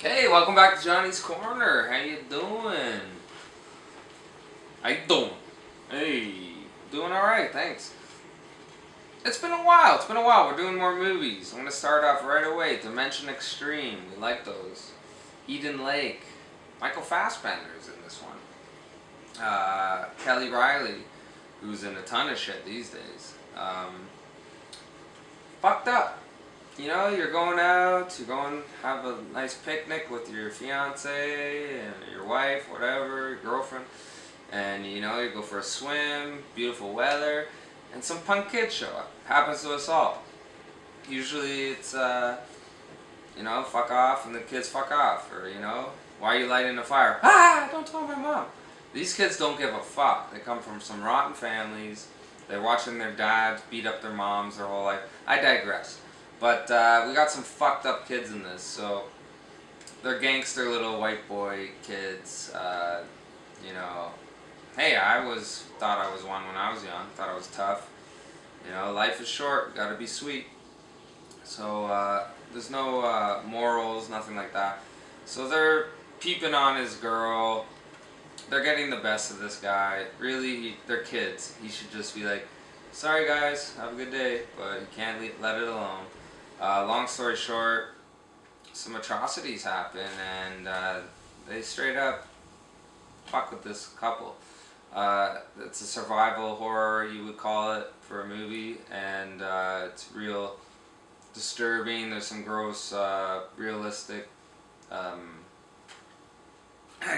Hey, welcome back to Johnny's Corner. How you doing? How you doing? Hey, doing all right, thanks. It's been a while. It's been a while. We're doing more movies. I'm gonna start off right away. Dimension Extreme. We like those. Eden Lake. Michael Fassbender's in this one. Kelly Riley, who's in a ton of shit these days. Fucked up. You know, you're going out, you're going have a nice picnic with your fiance and your wife, whatever, your girlfriend, and you know, you go for a swim, beautiful weather, and some punk kids show up. Happens to us all. Usually it's, you know, fuck off and the kids fuck off, or you know, why are you lighting a fire? Ah, don't tell my mom. These kids don't give a fuck. They come from some rotten families. They're watching their dads beat up their moms their whole life. I digress. But we got some fucked up kids in this, so they're gangster little white boy kids. You know, hey, thought I was one when I was young. Thought I was tough. You know, life is short. Gotta be sweet. So there's no morals, nothing like that. So they're peeping on his girl. They're getting the best of this guy. Really, they're kids. He should just be like, sorry guys, have a good day, but you can't let it alone. Long story short, some atrocities happen and they straight up fuck with this couple. It's a survival horror, you would call it, for a movie, and it's real disturbing. There's some gross, realistic, I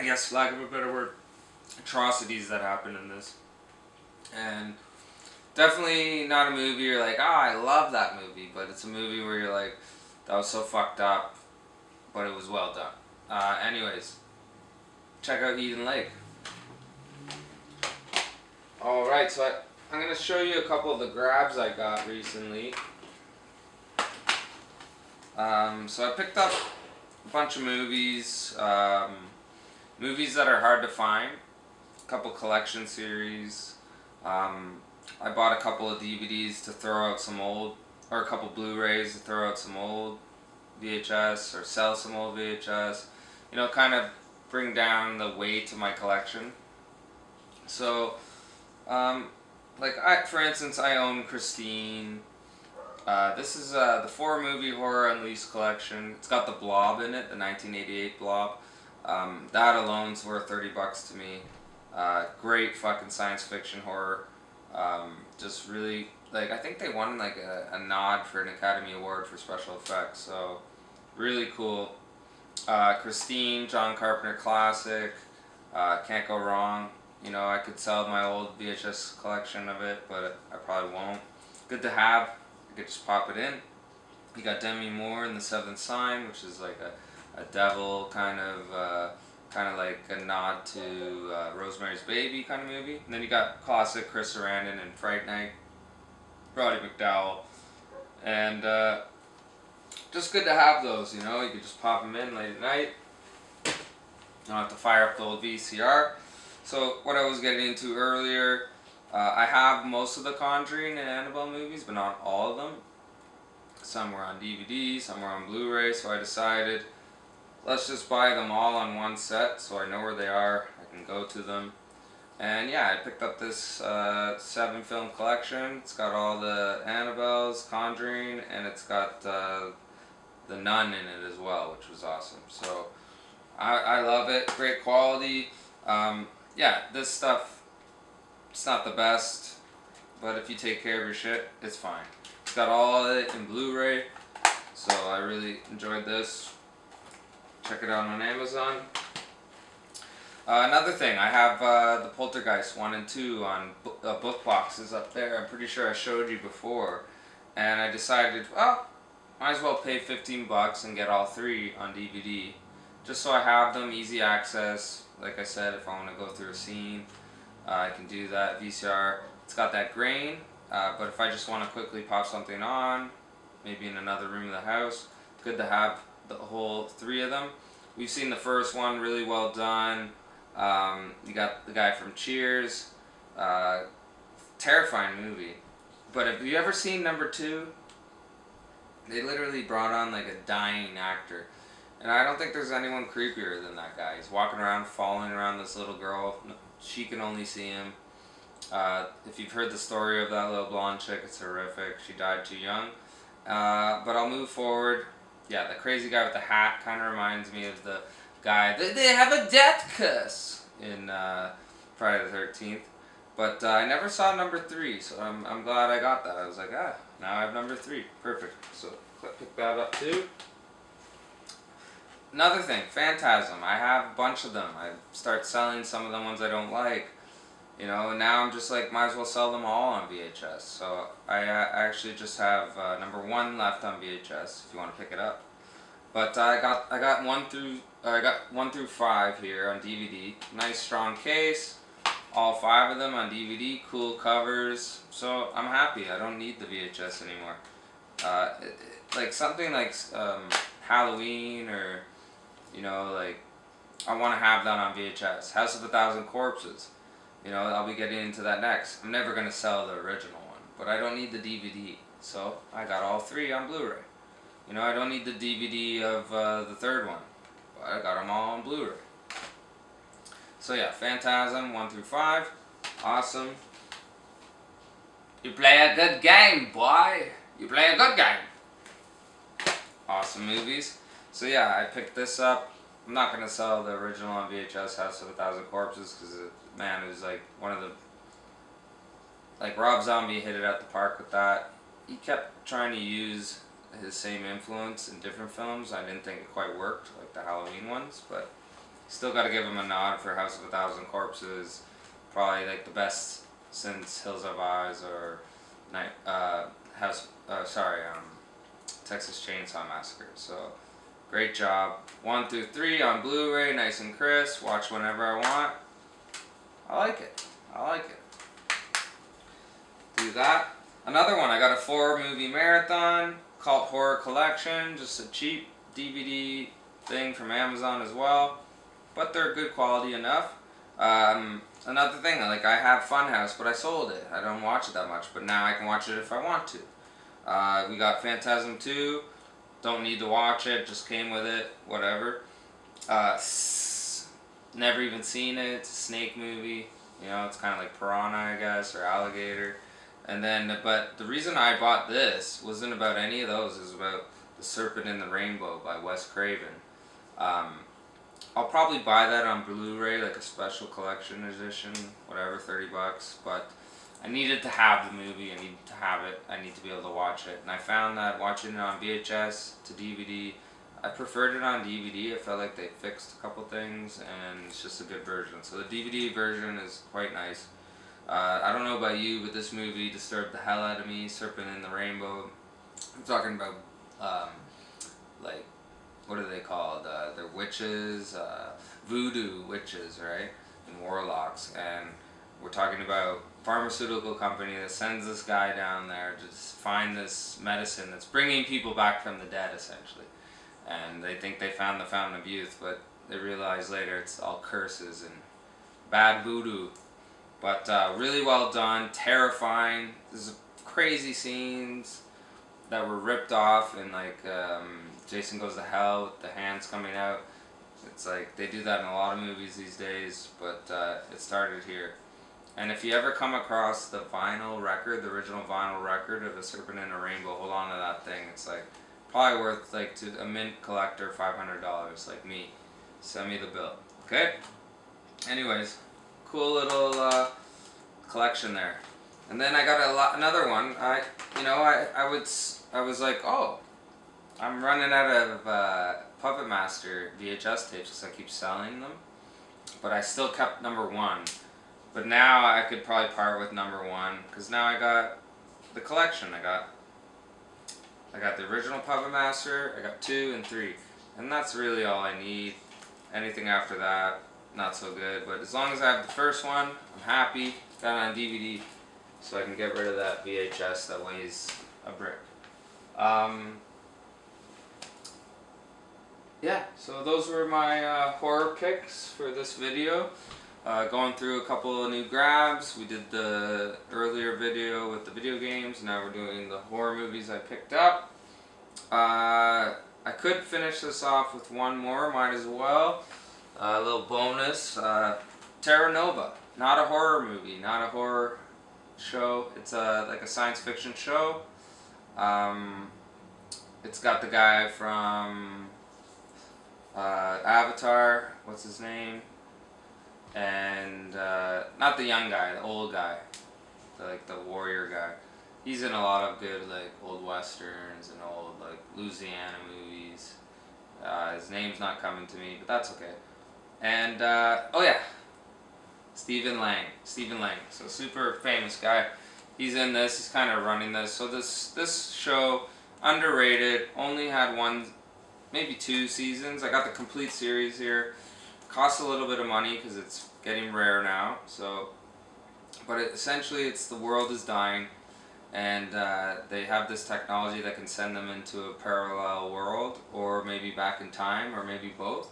guess, lack of a better word, atrocities that happen in this. And definitely not a movie you're like, oh, I love that movie, but it's a movie where you're like, that was so fucked up, but it was well done. Anyways, check out Eden Lake. Alright, so I'm going to show you a couple of the grabs I got recently. So I picked up a bunch of movies, movies that are hard to find, a couple collection series. I bought a couple of DVDs to throw out some old, or a couple Blu-rays to throw out some old VHS, or sell some old VHS. You know, kind of bring down the weight of my collection. So, for instance, I own Christine. This is the 4-movie horror unleashed collection. It's got the Blob in it, the 1988 Blob. That alone's worth $30 to me. Great fucking science fiction horror. Just really, like, I think they won like a nod for an Academy Award for special effects, so really cool. Christine, John Carpenter classic, can't go wrong. You know, I could sell my old VHS collection of it, but I probably won't. Good to have. I could just pop it in. You got Demi Moore in The Seventh Sign, which is like a devil kind of like a nod to Rosemary's Baby kind of movie. And then you got classic Chris Sarandon in Fright Night, Roddy McDowell, and just good to have those, you know. You could just pop them in late at night. You don't have to fire up the old VCR. So what I was getting into earlier, I have most of the Conjuring and Annabelle movies, but not all of them. Some were on DVD, some were on Blu-ray, so I decided, let's just buy them all on one set so I know where they are, I can go to them. And yeah, I picked up this 7-film collection. It's got all the Annabelles, Conjuring, and it's got the Nun in it as well, which was awesome. So I love it, great quality. Yeah, this stuff, it's not the best, but if you take care of your shit, it's fine. It's got all of it in Blu-ray, so I really enjoyed this. Check it out on Amazon. Another thing, I have the Poltergeist 1 and 2 on book boxes up there. I'm pretty sure I showed you before. And I decided, well, might as well pay $15 and get all 3 on DVD. Just so I have them, easy access. Like I said, if I want to go through a scene, I can do that. VCR, it's got that grain, but if I just want to quickly pop something on, maybe in another room of the house, good to have the whole 3 of them. We've seen the first one, really well done. You got the guy from Cheers, terrifying movie. But have you ever seen number 2? They literally brought on like a dying actor, And I don't think there's anyone creepier than that guy. He's walking around, following around this little girl. She can only see him. If you've heard the story of that little blonde chick, it's horrific. She died too young. But I'll move forward. Yeah, the crazy guy with the hat kind of reminds me of the guy. They have a death curse in Friday the 13th. But I never saw number 3, so I'm glad I got that. I was like, now I have number 3. Perfect. So pick that up too. Another thing, Phantasm. I have a bunch of them. I start selling some of the ones I don't like. You know, and now I'm just like, might as well sell them all on VHS. So I actually just have number 1 left on VHS if you want to pick it up. But I got 1 through 5 here on DVD. Nice strong case. All 5 of them on DVD. Cool covers. So I'm happy. I don't need the VHS anymore. Like something like Halloween, or you know, like I want to have that on VHS. House of a Thousand Corpses. You know, I'll be getting into that next. I'm never going to sell the original one, but I don't need the DVD. So I got all 3 on Blu-ray. You know, I don't need the DVD of the 3rd one, but I got them all on Blu-ray. So yeah, Phantasm 1 through 5. Awesome. You play a good game, boy. You play a good game. Awesome movies. So yeah, I picked this up. I'm not going to sell the original on VHS, House of a Thousand Corpses, because man, it was like one of the, like Rob Zombie hit it at the park with that. He kept trying to use his same influence in different films. I didn't think it quite worked, like the Halloween ones, but still got to give him a nod for House of a Thousand Corpses. Probably like the best since Hills Have Eyes or Texas Chainsaw Massacre. So great job. 1 through 3 on Blu-ray, nice and crisp. Watch whenever I want. I like it. I like it. Do that. Another one, I got a 4-movie marathon, Cult Horror Collection, just a cheap DVD thing from Amazon as well, but they're good quality enough. Another thing, like I have Funhouse, but I sold it. I don't watch it that much, but now I can watch it if I want to. We got Phantasm 2, don't need to watch it, just came with it, whatever. Never even seen it. It's a snake movie. You know, it's kind of like Piranha, I guess, or Alligator. And then, but the reason I bought this wasn't about any of those. It was about The Serpent in the Rainbow by Wes Craven. I'll probably buy that on Blu-ray, like a special collection edition, whatever, $30. But I needed to have the movie. I needed to have it. I need to be able to watch it. And I found that watching it on VHS to DVD, I preferred it on DVD. I felt like they fixed a couple things, and it's just a good version. So the DVD version is quite nice. I don't know about you, but this movie disturbed the hell out of me. Serpent in the Rainbow. I'm talking about, like, what are they called? They're witches, voodoo witches, right? And warlocks. And we're talking about a pharmaceutical company that sends this guy down there to just find this medicine that's bringing people back from the dead, essentially. And they think they found the fountain of youth, but they realize later it's all curses and bad voodoo. But really well done, terrifying. There's crazy scenes that were ripped off, and like Jason Goes to Hell with the hands coming out. It's like they do that in a lot of movies these days, but it started here. And if you ever come across the vinyl record, the original vinyl record of The Serpent in a Rainbow, hold on to that thing. It's like probably worth, like, to a mint collector, $500, like me. Send me the bill, okay? Anyways, cool little collection there. And then I got another one. I was like, oh, I'm running out of Puppet Master VHS tapes because I keep selling them. But I still kept number 1. But now I could probably part with number 1 because now I got the collection. I got the original Puppet Master. I got 2 and 3, and that's really all I need. Anything after that, not so good. But as long as I have the first one, I'm happy. Got it on DVD, so I can get rid of that VHS that weighs a brick. Yeah, so those were my horror picks for this video. Going through a couple of new grabs. We did the earlier video with the video games. Now we're doing the horror movies I picked up. I could finish this off with one more, might as well. A little bonus. Terra Nova. Not a horror movie, not a horror show. It's like a science fiction show. It's got the guy from Avatar, what's his name? And not the young guy, the old guy, like the warrior guy. He's in a lot of good like old westerns and old like Louisiana movies. His name's not coming to me, but that's okay. And oh yeah, Stephen Lang. So super famous guy. He's in this. He's kind of running this. So this show, underrated. Only had one, maybe 2 seasons. I got the complete series here. Costs a little bit of money because it's getting rare now. So, but essentially, it's the world is dying, and they have this technology that can send them into a parallel world, or maybe back in time, or maybe both.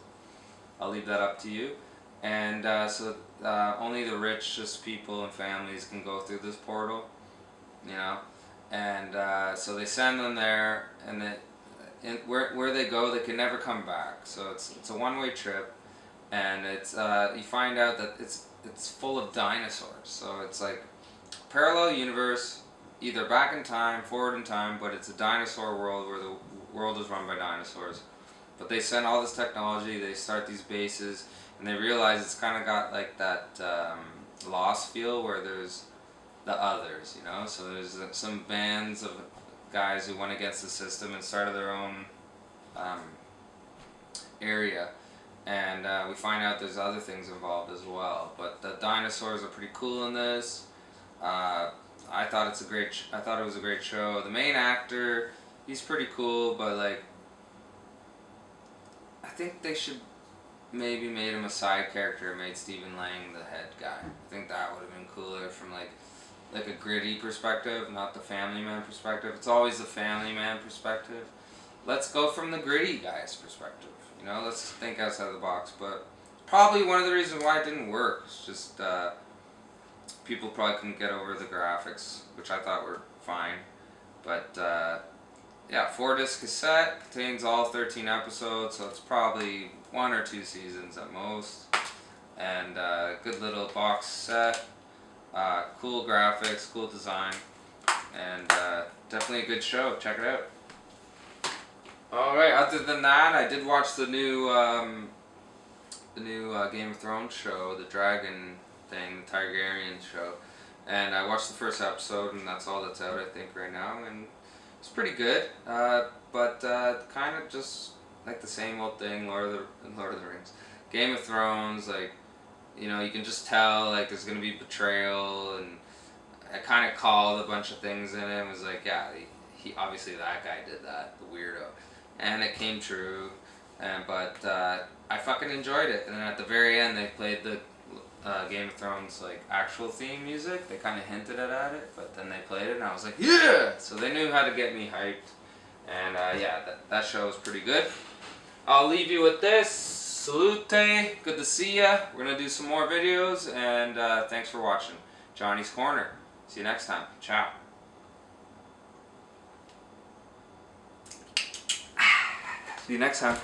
I'll leave that up to you. And so only the richest people and families can go through this portal, you know. And so they send them there, and where they go, they can never come back. So it's a one-way trip, and it's you find out that it's full of dinosaurs. So it's like parallel universe, either back in time, forward in time, but it's a dinosaur world where the world is run by dinosaurs. But they send all this technology, they start these bases, and they realize it's kind of got like that Lost feel where there's the others, you know? So there's some bands of guys who went against the system and started their own area. And we find out there's other things involved as well. But the dinosaurs are pretty cool in this. I thought it was a great show. The main actor, he's pretty cool, but like, I think they should maybe made him a side character, made Stephen Lang the head guy. I think that would have been cooler from like a gritty perspective, not the family man perspective. It's always the family man perspective. Let's go from the gritty guy's perspective. You know, let's think outside the box. But probably one of the reasons why it didn't work is just people probably couldn't get over the graphics, which I thought were fine. But yeah, 4-disc cassette, contains all 13 episodes, so it's probably 1 or 2 seasons at most. And good little box set, cool graphics, cool design, and definitely a good show. Check it out. Alright, other than that, I did watch the new Game of Thrones show, the dragon thing, the Targaryen show. And I watched the first episode, and that's all that's out, I think, right now. And it's pretty good, but kind of just like the same old thing, Lord of the Rings. Game of Thrones, like, you know, you can just tell, like, there's going to be betrayal, and I kind of called a bunch of things in it, and was like, yeah, he obviously that guy did that, the weirdo. And it came true, but I fucking enjoyed it. And then at the very end, they played the Game of Thrones like actual theme music. They kind of hinted at it, but then they played it, and I was like, yeah! So they knew how to get me hyped, and yeah, that show was pretty good. I'll leave you with this. Salute, good to see ya. We're gonna do some more videos, and thanks for watching. Johnny's Corner. See you next time. Ciao. See you next time.